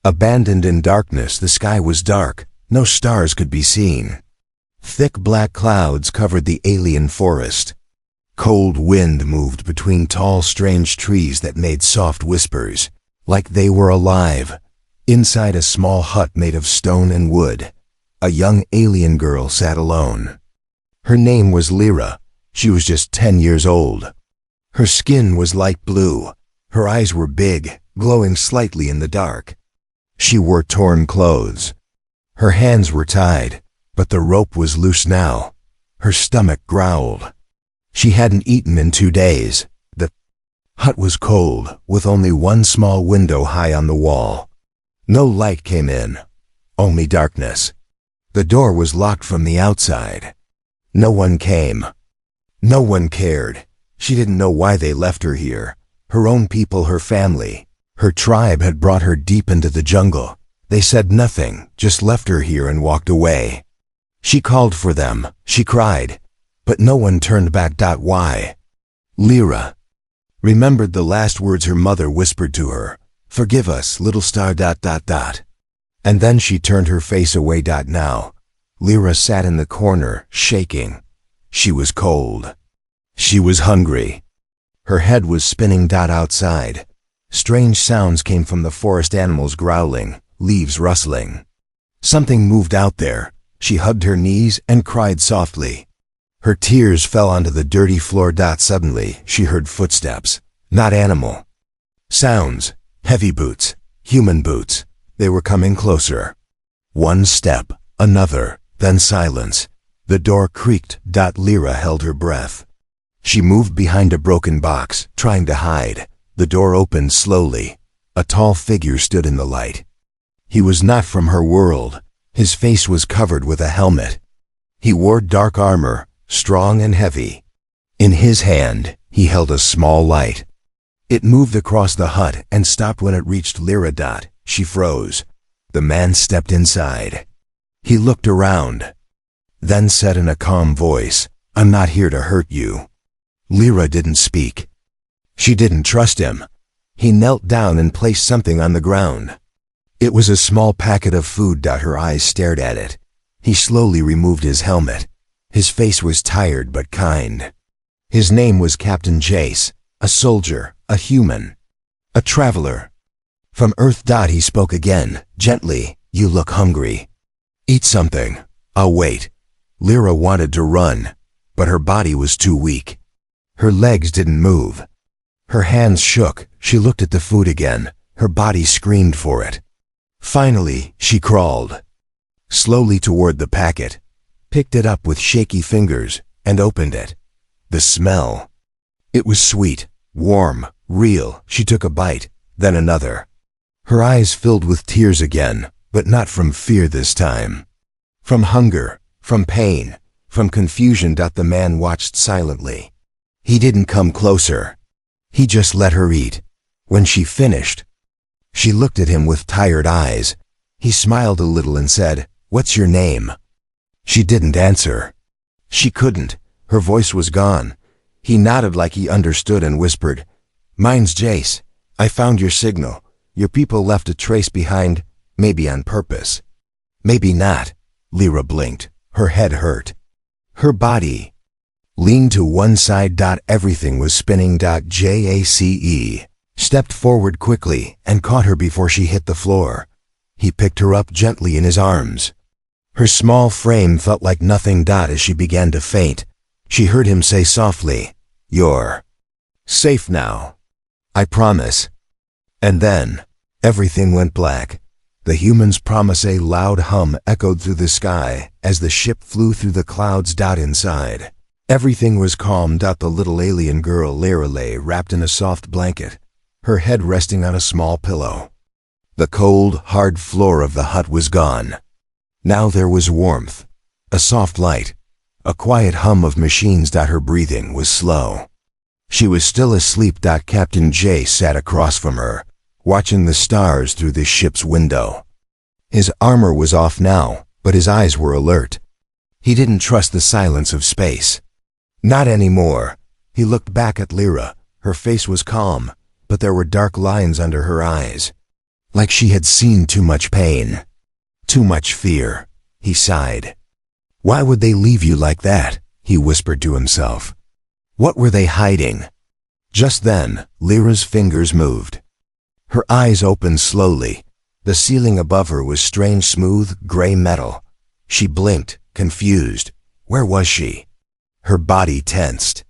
Abandoned in darkness, the sky was dark. No stars could be seen. Thick black clouds covered the alien forest. Cold wind moved between tall, strange trees that made soft whispers, like they were alive. Inside a small hut made of stone and wood, a young alien girl sat alone. Her name was Lyra. She was just 10 years old. Her skin was light blue. Her eyes were big, glowing slightly in the dark. She wore torn clothes. Her hands were tied, but the rope was loose now. Her stomach growled. She hadn't eaten in 2 days. The hut was cold, with only one small window high on the wall. No light came in, only darkness. The door was locked from the outside. No one came. No one cared. She didn't know why they left her here. Her own people, her family. Her tribe had brought her deep into the jungle. They said nothing, just left her here and walked away. She called for them. She cried. But no one turned back. Why? Lyra remembered the last words her mother whispered to her. "Forgive us, little star. And then she turned her face away. Now, Lyra sat in the corner, shaking. She was cold. She was hungry. Her head was spinning. Outside, strange sounds came from the forest, animals growling, leaves rustling. Something moved out there. She hugged her knees and cried softly. Her tears fell onto the dirty floor. Suddenly, she heard footsteps, not animal. Sounds, heavy boots, human boots. They were coming closer. One step, another, then silence. The door creaked. Lyra held her breath. She moved behind a broken box, trying to hide. The door opened slowly. A tall figure stood in the light. He was not from her world. His face was covered with a helmet. He wore dark armor, strong and heavy. In his hand, he held a small light. It moved across the hut and stopped when it reached Lyra. She froze. The man stepped inside. He looked around, then said in a calm voice, "I'm not here to hurt you." Lyra didn't speak. She didn't trust him. He knelt down and placed something on the ground. It was a small packet of food. Her eyes stared at it. He slowly removed his helmet. His face was tired but kind. His name was Captain Jace, a soldier, a human, a traveler. From Earth. He spoke again, gently. "You look hungry. Eat something. I'll wait." Lyra wanted to run, but her body was too weak. Her legs didn't move. Her hands shook. She looked at the food again. Her body screamed for it. Finally, she crawled slowly toward the packet, picked it up with shaky fingers, and opened it. The smell. It was sweet, warm, real. She took a bite, then another. Her eyes filled with tears again, but not from fear this time. From hunger, from pain, from confusion. The man watched silently. He didn't come closer. He just let her eat. When she finished, she looked at him with tired eyes. He smiled a little and said, "What's your name?" She didn't answer. She couldn't. Her voice was gone. He nodded like he understood and whispered, "Mine's Jace. I found your signal. Your people left a trace behind, maybe on purpose. Maybe not." Lyra blinked. Her head hurt. Her body leaned to one side. Everything was spinning. Jace stepped forward quickly and caught her before she hit the floor. He picked her up gently in his arms. Her small frame felt like nothing. As she began to faint, she heard him say softly, "You're safe now. I promise." And then, everything went black. The human's promise. A loud hum echoed through the sky as the ship flew through the clouds. Inside, everything was calm. The little alien girl Lyra lay wrapped in a soft blanket, her head resting on a small pillow. The cold, hard floor of the hut was gone. Now there was warmth, a soft light, a quiet hum of machines. Her breathing was slow. She was still asleep. Captain Jace sat across from her, watching the stars through the ship's window. His armor was off now, but his eyes were alert. He didn't trust the silence of space. Not anymore. He looked back at Lyra. Her face was calm, but there were dark lines under her eyes. Like she had seen too much pain. Too much fear. He sighed. Why would they leave you like that? He whispered to himself. What were they hiding? Just then, Lyra's fingers moved. Her eyes opened slowly. The ceiling above her was strange smooth, gray metal. She blinked, confused. Where was she? Her body tensed.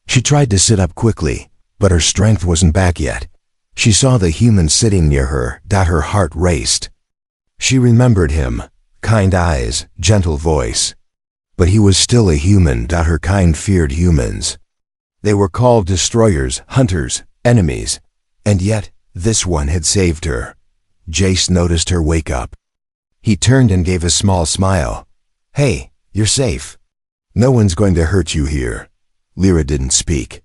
She tried to sit up quickly, but her strength wasn't back yet. She saw the human sitting near her. Her heart raced. She remembered him. Kind eyes, gentle voice. But he was still a human. Her kind feared humans. They were called destroyers, hunters, enemies. And yet, this one had saved her. Jace noticed her wake up. He turned and gave a small smile. Hey, you're safe. No one's going to hurt you here. Lyra didn't speak.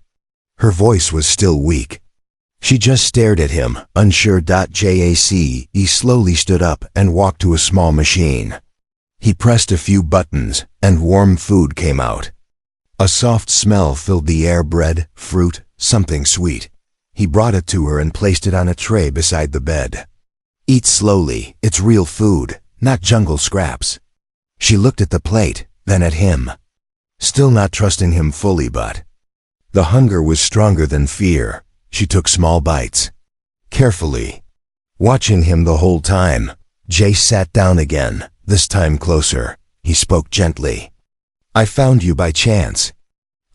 Her voice was still weak. She just stared at him, unsure. Jace slowly stood up and walked to a small machine. He pressed a few buttons, and warm food came out. A soft smell filled the air. Bread, fruit, something sweet. He brought it to her and placed it on a tray beside the bed. Eat slowly, it's real food, not jungle scraps. She looked at the plate, then at him. Still not trusting him fully, but the hunger was stronger than fear. She took small bites. Carefully. Watching him the whole time, Jace sat down again, this time closer. He spoke gently. I found you by chance.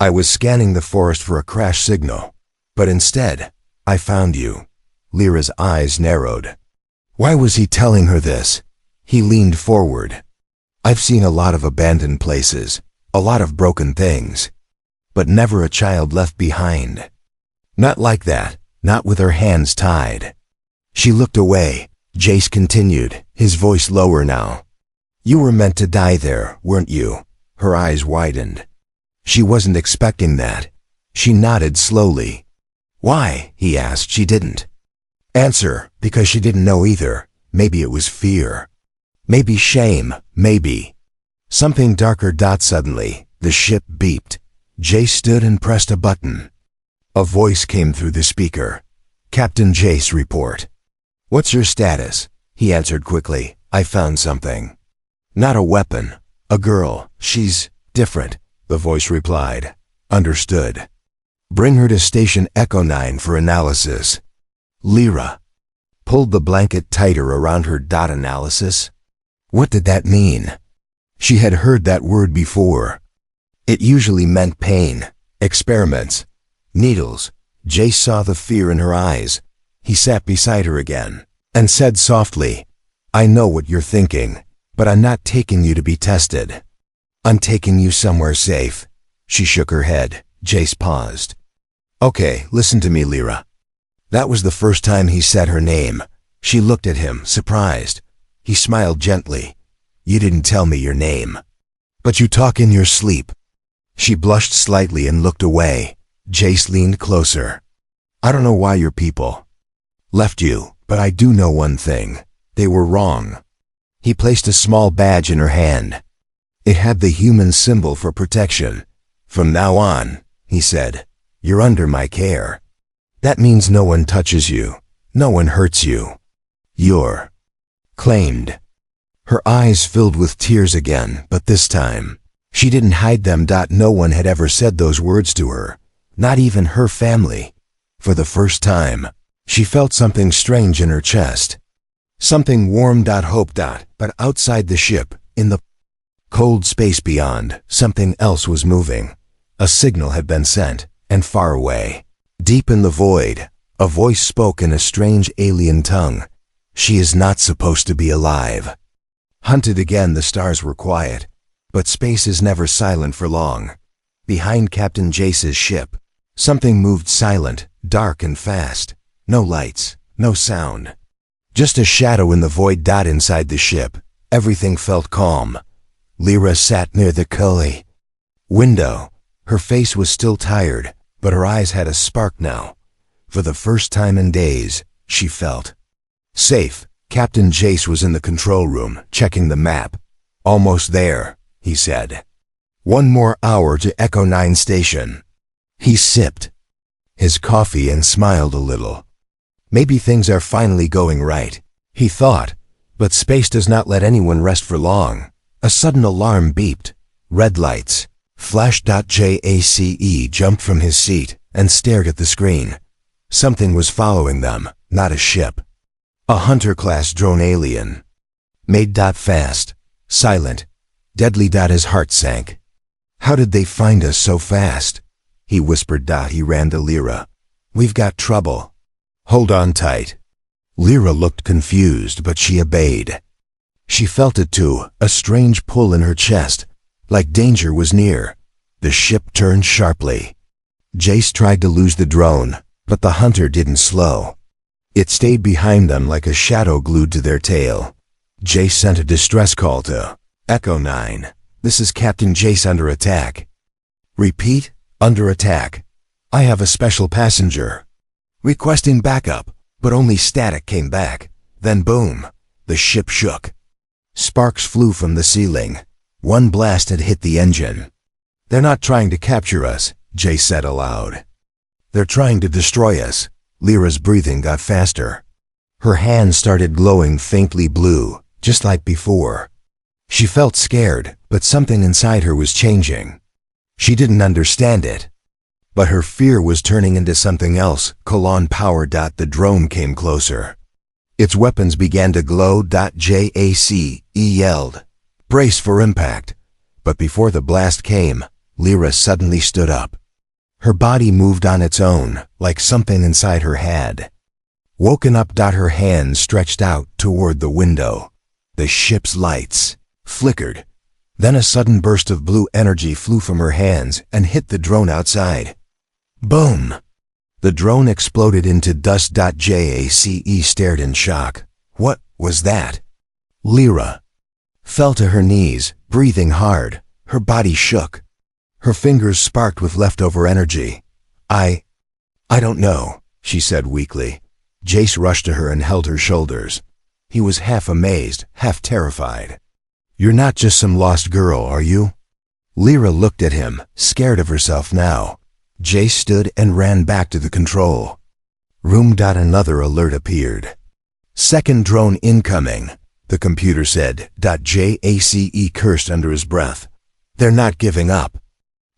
I was scanning the forest for a crash signal, but instead, I found you. Lyra's eyes narrowed. Why was he telling her this? He leaned forward. I've seen a lot of abandoned places, a lot of broken things, but never a child left behind. Not like that, not with her hands tied. She looked away. Jace continued, his voice lower now. You were meant to die there, weren't you? Her eyes widened. She wasn't expecting that. She nodded slowly. Why? He asked. She didn't answer, because she didn't know either. Maybe it was fear. Maybe shame, maybe something darker. Suddenly, the ship beeped. Jace stood and pressed a button. A voice came through the speaker. Captain Jace, report. What's your status? He answered quickly. I found something. Not a weapon. A girl. She's different, the voice replied. Understood. Bring her to Station Echo 9 for analysis. Lyra pulled the blanket tighter around her. Analysis? What did that mean? She had heard that word before. It usually meant pain, experiments, needles. Jace saw the fear in her eyes. He sat beside her again and said softly, I know what you're thinking, but I'm not taking you to be tested. I'm taking you somewhere safe. She shook her head. Jace paused. Okay, listen to me, Lyra. That was the first time he said her name. She looked at him, surprised. He smiled gently. You didn't tell me your name. But you talk in your sleep. She blushed slightly and looked away. Jace leaned closer. I don't know why your people left you, but I do know one thing. They were wrong. He placed a small badge in her hand. It had the human symbol for protection. From now on, he said, you're under my care. That means no one touches you. No one hurts you. You're claimed. Her eyes filled with tears again, but this time, she didn't hide them. No one had ever said those words to her, not even her family. For the first time, she felt something strange in her chest. Something warm. Hope. But outside the ship, in the cold space beyond, something else was moving. A signal had been sent, and far away, deep in the void, a voice spoke in a strange alien tongue. She is not supposed to be alive. Hunted again. The stars were quiet, but space is never silent for long. Behind Captain Jace's ship, something moved silent, dark and fast. No lights, no sound. Just a shadow in the void. Inside the ship, everything felt calm. Lyra sat near the gully window. Her face was still tired, but her eyes had a spark now. For the first time in days, she felt safe. Captain Jace was in the control room, checking the map. Almost there, he said. 1 more hour to Echo 9 station. He sipped his coffee and smiled a little. Maybe things are finally going right. he thought, but space does not let anyone rest for long. A sudden alarm beeped. Red lights. Flash. Jace jumped from his seat and stared at the screen. Something was following them, not a ship. A Hunter-class drone alien. Made. Fast. Silent. Deadly. His heart sank. How did they find us so fast? He whispered. He ran to Lyra. We've got trouble. Hold on tight. Lyra looked confused, but she obeyed. She felt it too, a strange pull in her chest, like danger was near. The ship turned sharply. Jace tried to lose the drone, but the Hunter didn't slow. It stayed behind them like a shadow glued to their tail. Jace sent a distress call to Echo 9. This is Captain Jace under attack. Repeat, under attack. I have a special passenger. Requesting backup, but only static came back. Then boom, the ship shook. Sparks flew from the ceiling. One blast had hit the engine. They're not trying to capture us, Jace said aloud. They're trying to destroy us. Lyra's breathing got faster. Her hands started glowing faintly blue, just like before. She felt scared, but something inside her was changing. She didn't understand it. But her fear was turning into something else. Colon power. The drone came closer. Its weapons began to glow. Jace yelled. Brace for impact. But before the blast came, Lyra suddenly stood up. Her body moved on its own, like something inside her had. Woken up. Her hands stretched out toward the window. The ship's lights flickered. Then a sudden burst of blue energy flew from her hands and hit the drone outside. Boom! The drone exploded into dust. Jace stared in shock. What was that? Lyra fell to her knees, breathing hard. Her body shook. Her fingers sparked with leftover energy. I don't know, she said weakly. Jace rushed to her and held her shoulders. He was half amazed, half terrified. You're not just some lost girl, are you? Lyra looked at him, scared of herself now. Jace stood and ran back to the control room. Another alert appeared. Second drone incoming, the computer said. Jace cursed under his breath. They're not giving up.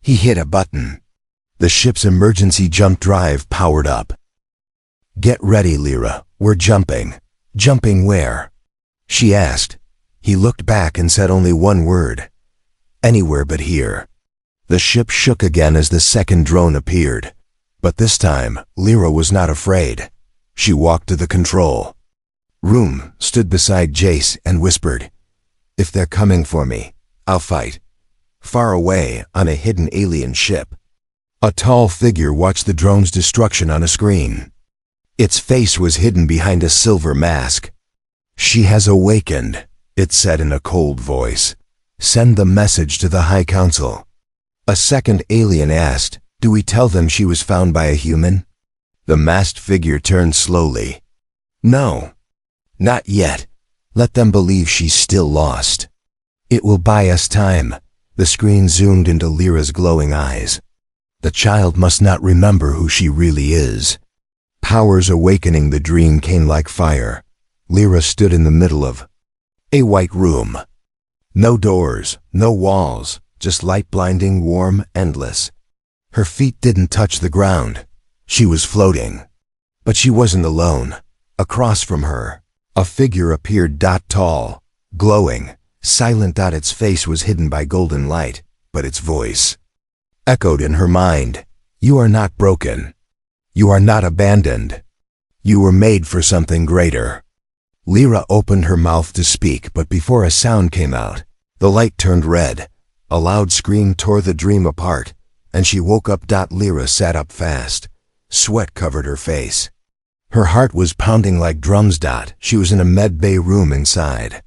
He hit a button. The ship's emergency jump drive powered up. Get ready, Lyra. We're jumping. Jumping where? She asked. He looked back and said only one word. Anywhere but here. The ship shook again as the second drone appeared. But this time, Lyra was not afraid. She walked to the control room, stood beside Jace, and whispered, If they're coming for me, I'll fight. Far away, on a hidden alien ship, a tall figure watched the drone's destruction on a screen. Its face was hidden behind a silver mask. She has awakened, it said in a cold voice. Send the message to the High Council. A second alien asked, Do we tell them she was found by a human? The masked figure turned slowly. No. Not yet. Let them believe she's still lost. It will buy us time. The screen zoomed into Lyra's glowing eyes. The child must not remember who she really is. Powers awakening the dream came like fire. Lyra stood in the middle of a white room. No doors, no walls, just light blinding, warm, endless. Her feet didn't touch the ground. She was floating. But she wasn't alone. Across from her, a figure appeared. Tall, glowing, silent. Its face was hidden by golden light, but its voice echoed in her mind. You are not broken. You are not abandoned. You were made for something greater. Lyra opened her mouth to speak, but before a sound came out, the light turned red. A loud scream tore the dream apart, and she woke up. Lyra sat up fast. Sweat covered her face. Her heart was pounding like drums. She was in a med bay room inside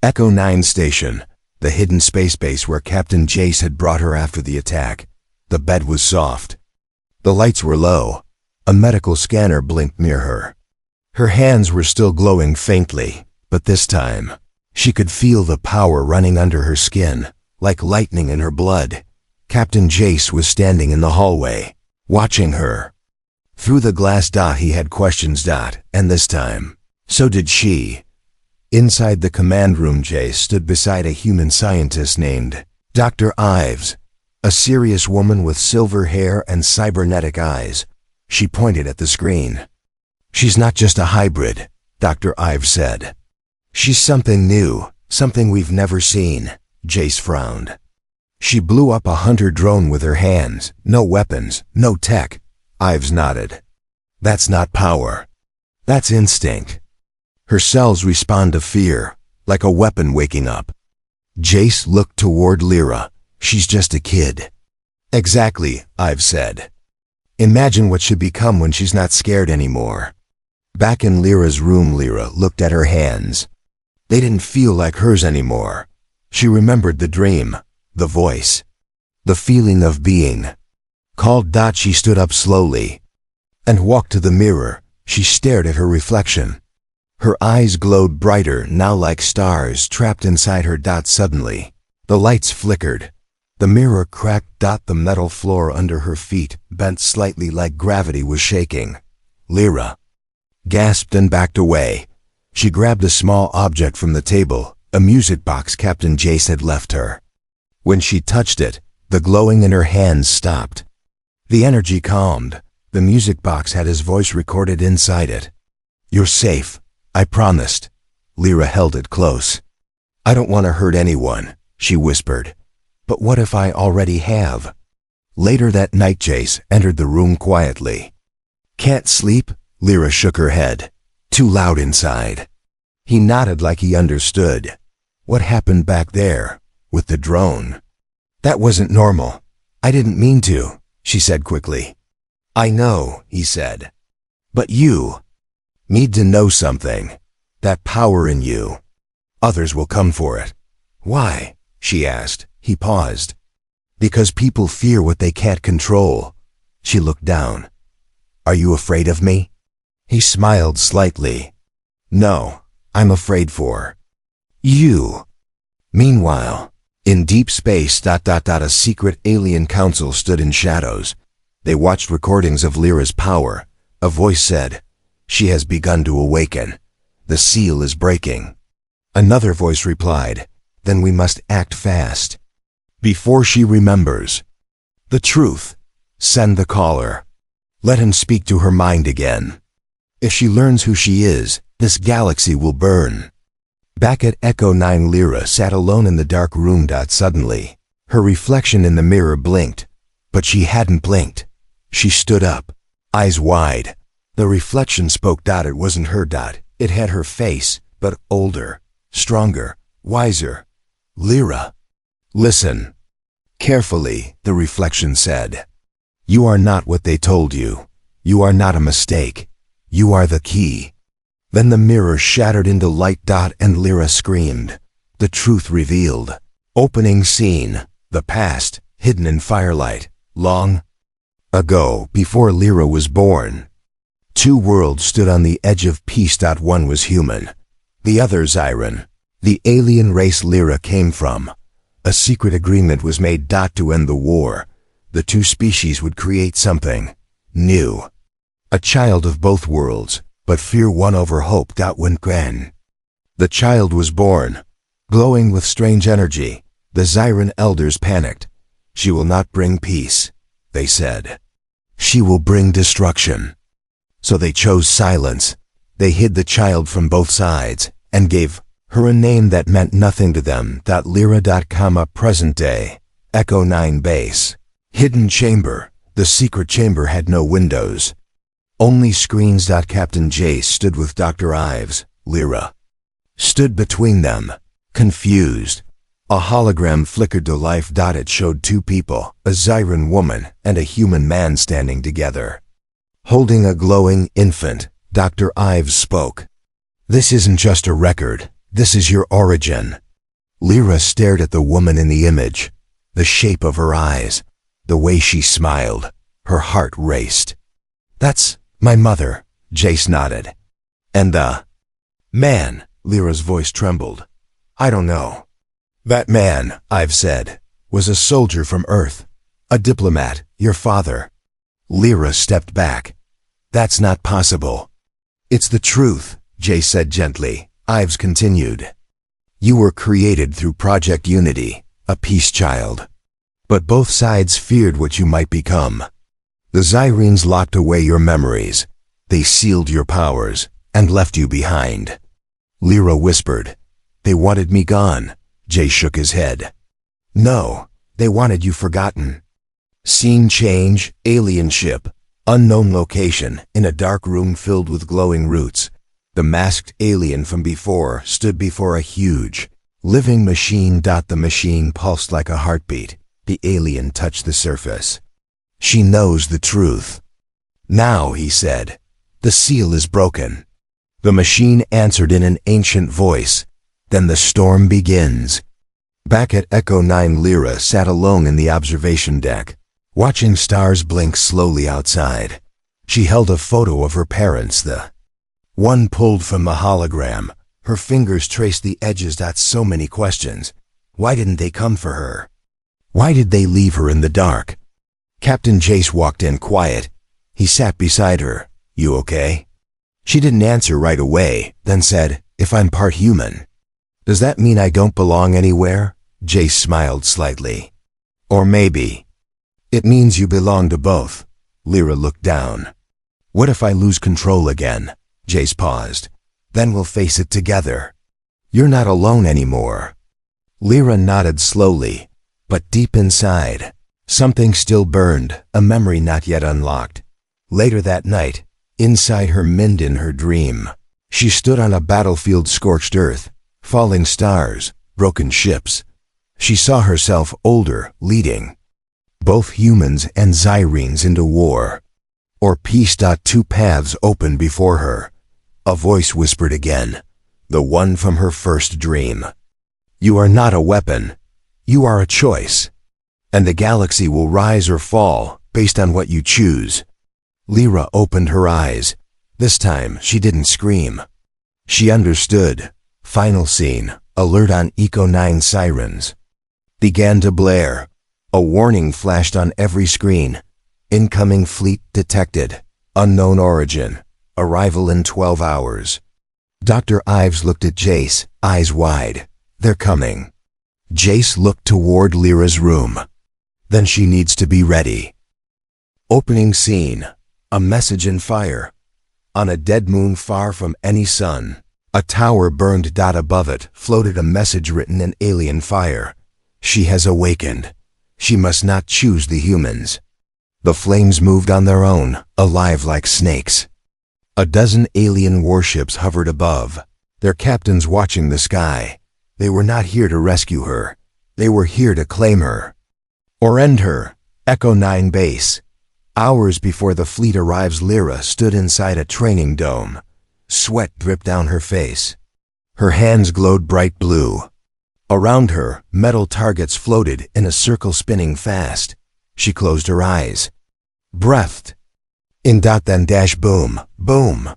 Echo 9 station, the hidden space base where Captain Jace had brought her after the attack. The bed was soft. The lights were low. A medical scanner blinked near her. Her hands were still glowing faintly, but this time, she could feel the power running under her skin, like lightning in her blood. Captain Jace was standing in the hallway, watching her. Through the glass. He had questions. And this time, So did she. Inside the command room, Jace stood beside a human scientist named Dr. Ives, a serious woman with silver hair and cybernetic eyes. She pointed at the screen. "She's not just a hybrid," Dr. Ives said. "She's something new, something we've never seen." Jace frowned. "She blew up a hunter drone with her hands. No weapons, no tech." Ives nodded. "That's not power. That's instinct. Her cells respond to fear, like a weapon waking up." Jace looked toward Lyra. "She's just a kid." "Exactly," Ives said. "Imagine what she'll become when she's not scared anymore." Back in Lyra's room, Lyra looked at her hands. They didn't feel like hers anymore. She remembered the dream, the voice, the feeling of being. Called. She stood up slowly and walked to the mirror. She stared at her reflection. Her eyes glowed brighter now, like stars trapped inside her. Suddenly, the lights flickered. The mirror cracked. The metal floor under her feet bent slightly, like gravity was shaking. Lyra gasped and backed away. She grabbed a small object from the table, a music box Captain Jace had left her. When she touched it, the glowing in her hands stopped. The energy calmed. The music box had his voice recorded inside it. "You're safe, I promised." Lyra held it close. "I don't want to hurt anyone," she whispered. "But what if I already have?" Later that night, Jace entered the room quietly. "Can't sleep?" Lyra shook her head. "Too loud inside." He nodded like he understood. "What happened back there, with the drone?" "That wasn't normal. I didn't mean to," she said quickly. "I know," he said. "But you need to know something. That power in you. Others will come for it." "Why?" she asked. He paused. "Because people fear what they can't control." She looked down. "Are you afraid of me?" He smiled slightly. "No, I'm afraid for you." Meanwhile, in deep space, a secret alien council stood in shadows. They watched recordings of Lyra's power. A voice said, "She has begun to awaken. The seal is breaking." Another voice replied, "Then we must act fast, before she remembers the truth. Send the caller. Let him speak to her mind again. If she learns who she is, this galaxy will burn." Back at Echo 9, Lyra sat alone in the dark room. Suddenly, her reflection in the mirror blinked, but she hadn't blinked. She stood up, eyes wide. The reflection spoke. It wasn't her. It had her face, but older, stronger, wiser. "Lyra, listen carefully," the reflection said. "You are not what they told you. You are not a mistake. You are the key." Then the mirror shattered into light. And Lyra screamed. The truth revealed. Opening scene. The past, hidden in firelight. Long ago, before Lyra was born, two worlds stood on the edge of peace. One was human, the other Xyron, the alien race Lyra came from. A secret agreement was made. To end the war, the two species would create something new. A child of both worlds, but fear won over hope. When the child was born, glowing with strange energy, the Xyron elders panicked. "She will not bring peace," they said. "She will bring destruction." So they chose silence. They hid the child from both sides, and gave her a name that meant nothing to them. Lyra. Present day, Echo 9 base. Hidden chamber. The secret chamber had no windows, only screens. Captain Jace stood with Dr. Ives. Lyra stood between them, confused. A hologram flickered to life. It showed two people, a Xyron woman and a human man standing together, holding a glowing infant. Dr. Ives spoke. "This isn't just a record. This is your origin." Lyra stared at the woman in the image. The shape of her eyes, the way she smiled, her heart raced. "That's my mother," Jace nodded. "And the man?" Lyra's voice trembled. "I don't know." "That man," Ives said, "was a soldier from Earth, a diplomat, your father." Lyra stepped back. "That's not possible." "It's the truth," Jay said gently. Ives continued. You were created through Project Unity, a peace child. But both sides feared what you might become. The Zyrenes locked away your memories. They sealed your powers and left you behind. Lyra whispered. They wanted me gone. Jay shook his head. No, they wanted you forgotten. Scene change, alien ship, unknown location, in a dark room filled with glowing roots. The masked alien from before stood before a huge, living machine. The machine pulsed like a heartbeat. The alien touched the surface. She knows the truth. Now, he said, the seal is broken. The machine answered in an ancient voice. Then the storm begins. Back at Echo 9, Lyra sat alone in the observation deck, watching stars blink slowly outside. She held a photo of her parents, the one pulled from the hologram. Her fingers traced the edges. So many questions. Why didn't they come for her? Why did they leave her in the dark? Captain Jace walked in quiet. He sat beside her. You okay? She didn't answer right away, then said, if I'm part human, does that mean I don't belong anywhere? Jace smiled slightly. Or maybe it means you belong to both. Lyra looked down. What if I lose control again? Jace paused. Then we'll face it together. You're not alone anymore. Lyra nodded slowly, but deep inside, something still burned, a memory not yet unlocked. Later that night, inside her mind in her dream, she stood on a battlefield, scorched earth, falling stars, broken ships. She saw herself older, leading both humans and Zyrenes into war. Or peace. Two paths opened before her. A voice whispered again, the one from her first dream. You are not a weapon. You are a choice. And the galaxy will rise or fall based on what you choose. Lyra opened her eyes. This time she didn't scream. She understood. Final scene. Alert on Echo 9 sirens began to blare. A warning flashed on every screen. Incoming fleet detected. Unknown origin. Arrival in 12 hours. Dr. Ives looked at Jace, eyes wide. They're coming. Jace looked toward Lyra's room. Then she needs to be ready. Opening scene. A message in fire. On a dead moon far from any sun, a tower burned. Above it floated a message written in alien fire. She has awakened. She must not choose the humans. The flames moved on their own, alive like snakes. A dozen alien warships hovered above, their captains watching the sky. They were not here to rescue her. They were here to claim her. Or end her. Echo 9 base. Hours before the fleet arrives, Lyra stood inside a training dome. Sweat dripped down her face. Her hands glowed bright blue. Around her, metal targets floated in a circle, spinning fast. She closed her eyes. Breathed. In. Then dash, boom, boom.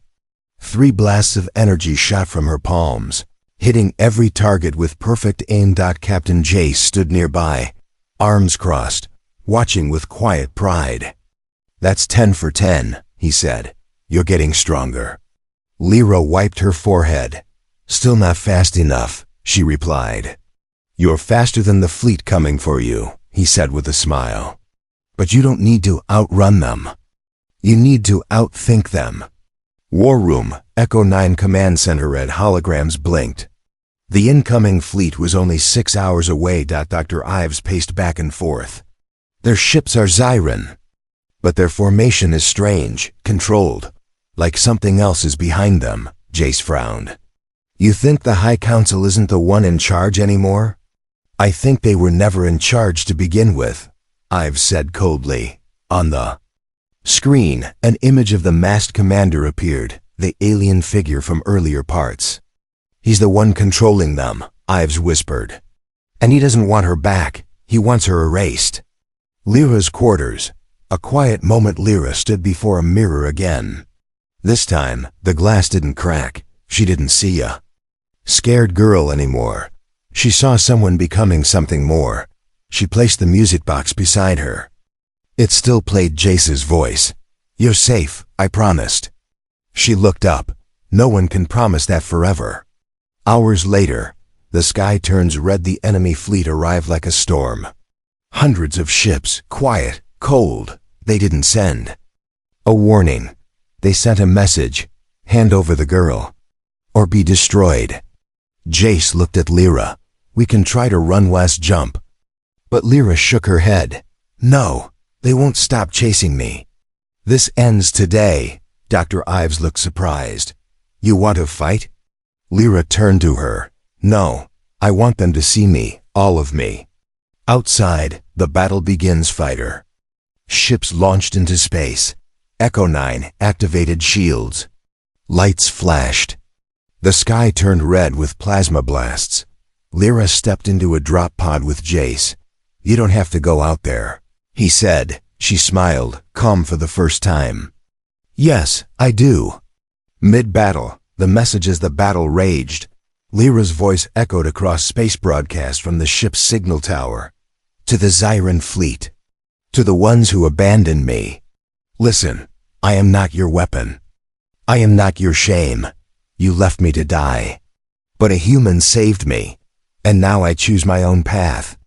3 blasts of energy shot from her palms, hitting every target with perfect aim. Captain Jace stood nearby, arms crossed, watching with quiet pride. That's 10 for 10, he said. You're getting stronger. Lyra wiped her forehead. Still not fast enough, she replied. You're faster than the fleet coming for you, he said with a smile. But you don't need to outrun them. You need to outthink them. War room, Echo 9 command center. Red holograms blinked. The incoming fleet was only 6 hours away. Dr. Ives paced back and forth. Their ships are Zyren, but their formation is strange, controlled, like something else is behind them. Jace frowned. You think the High Council isn't the one in charge anymore? I think they were never in charge to begin with, Ives said coldly. On the screen, an image of the masked commander appeared, the alien figure from earlier parts. He's the one controlling them, Ives whispered. And he doesn't want her back, he wants her erased. Lyra's quarters. A quiet moment. Lyra stood before a mirror again. This time, the glass didn't crack. She didn't see a scared girl anymore. She saw someone becoming something more. She placed the music box beside her. It still played Jace's voice. You're safe, I promised. She looked up. No one can promise that forever. Hours later, the sky turns red. The enemy fleet arrived like a storm. Hundreds of ships, quiet, cold. They didn't send a warning. They sent a message. Hand over the girl, or be destroyed. Jace looked at Lyra. We can try to run west, jump. But Lyra shook her head. No, they won't stop chasing me. This ends today. Dr. Ives looked surprised. You want to fight? Lyra turned to her. No, I want them to see me, all of me. Outside, the battle begins, fighter. Ships launched into space. Echo 9 activated shields. Lights flashed. The sky turned red with plasma blasts. Lyra stepped into a drop pod with Jace. You don't have to go out there, he said. She smiled, calm for the first time. Yes, I do. Mid-battle, the message as the battle raged. Lyra's voice echoed across space broadcast from the ship's signal tower. To the Zyran fleet. To the ones who abandoned me. Listen, I am not your weapon. I am not your shame. You left me to die. But a human saved me. And now I choose my own path.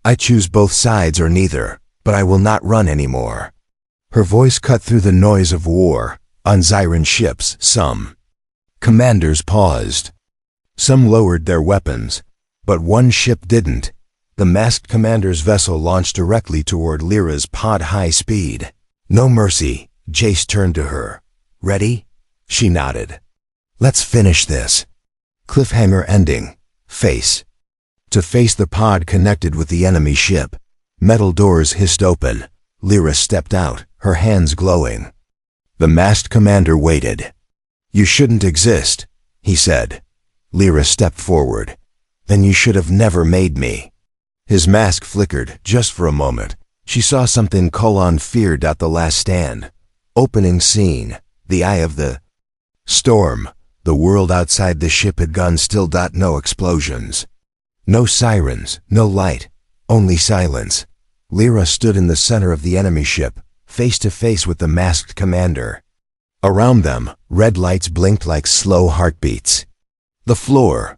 I choose both sides or neither, but I will not run anymore. Her voice cut through the noise of war. On Zyran ships, some commanders paused. Some lowered their weapons, but one ship didn't. The masked commander's vessel launched directly toward Lyra's pod high speed. No mercy, Jace turned to her. Ready? She nodded. Let's finish this. Cliffhanger ending. Face. To face the pod connected with the enemy ship. Metal doors hissed open. Lyra stepped out, her hands glowing. The masked commander waited. You shouldn't exist, he said. Lyra stepped forward. Then you should have never made me. His mask flickered, just for a moment. She saw something fear. The last stand. Opening scene. The eye of the storm. The world outside the ship had gone still. No explosions. No sirens, no light. Only silence. Lyra stood in the center of the enemy ship, face to face with the masked commander. Around them, red lights blinked like slow heartbeats. The floor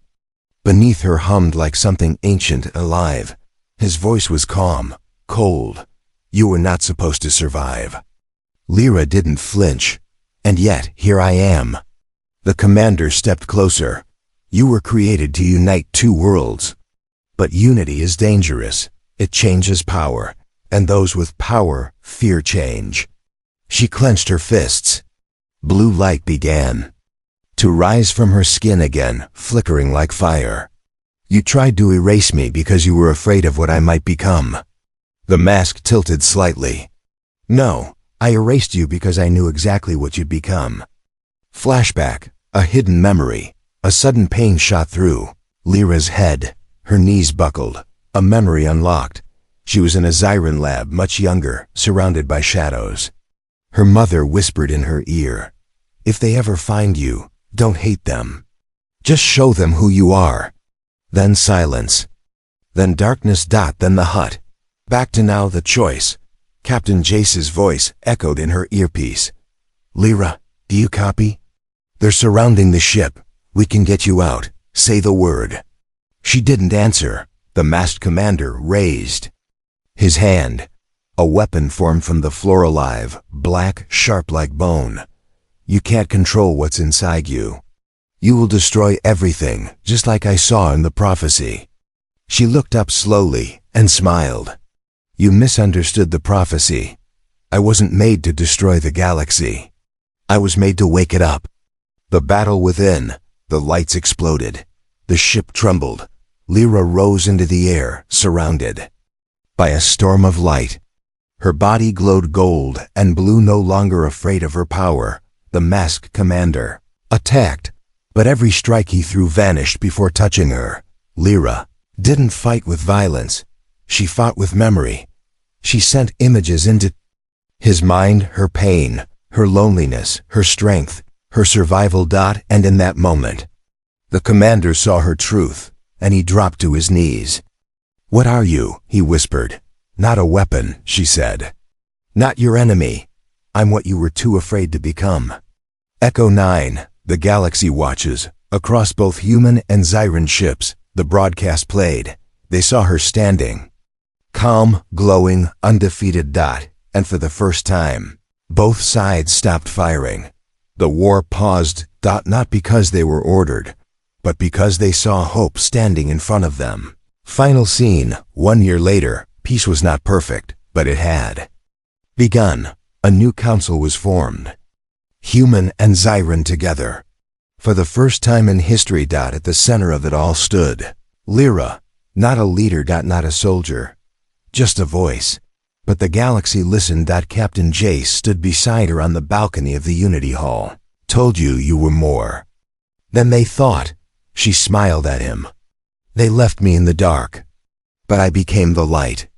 beneath her hummed like something ancient, alive. His voice was calm, cold. You were not supposed to survive. Lyra didn't flinch. And yet, here I am. The commander stepped closer. You were created to unite two worlds. But unity is dangerous. It changes power. And those with power fear change. She clenched her fists. Blue light began to rise from her skin again, flickering like fire. You tried to erase me because you were afraid of what I might become. The mask tilted slightly. No, I erased you because I knew exactly what you'd become. Flashback, a hidden memory. A sudden pain shot through Lyra's head. Her knees buckled. A memory unlocked. She was in a Zyran lab, much younger, surrounded by shadows. Her mother whispered in her ear, if they ever find you, don't hate them. Just show them who you are. Then silence. Then darkness. Then the hut. Back to now the choice. Captain Jace's voice echoed in her earpiece. Lyra, do you copy? They're surrounding the ship. We can get you out. Say the word. She didn't answer. The masked commander raised his hand. A weapon formed from the floor, alive, black, sharp like bone. You can't control what's inside you. You will destroy everything, just like I saw in the prophecy. She looked up slowly and smiled. You misunderstood the prophecy. I wasn't made to destroy the galaxy. I was made to wake it up. The battle within. The lights exploded. The ship trembled. Lyra rose into the air, surrounded by a storm of light. Her body glowed gold and blue, no longer afraid of her power. The masked commander attacked, but every strike he threw vanished before touching her. Lyra didn't fight with violence. She fought with memory. She sent images into his mind, her pain, her loneliness, her strength, her survival. And in that moment, the commander saw her truth, and he dropped to his knees. What are you? He whispered. Not a weapon, she said. Not your enemy. I'm what you were too afraid to become. Echo 9, The galaxy watches. Across both human and Xyran ships, the broadcast played. They saw her standing. Calm, glowing, undefeated. And for the first time, both sides stopped firing. The war paused. Not because they were ordered, but because they saw hope standing in front of them. Final scene. 1 year later, peace was not perfect, but it had begun. A new council was formed. Human and Xyran together. For the first time in history. At the center of it all stood Lyra, not a leader. Not a soldier, just a voice. But the galaxy listened. Captain Jace stood beside her on the balcony of the Unity Hall. Told you were more than they thought. She smiled at him. They left me in the dark, but I became the light.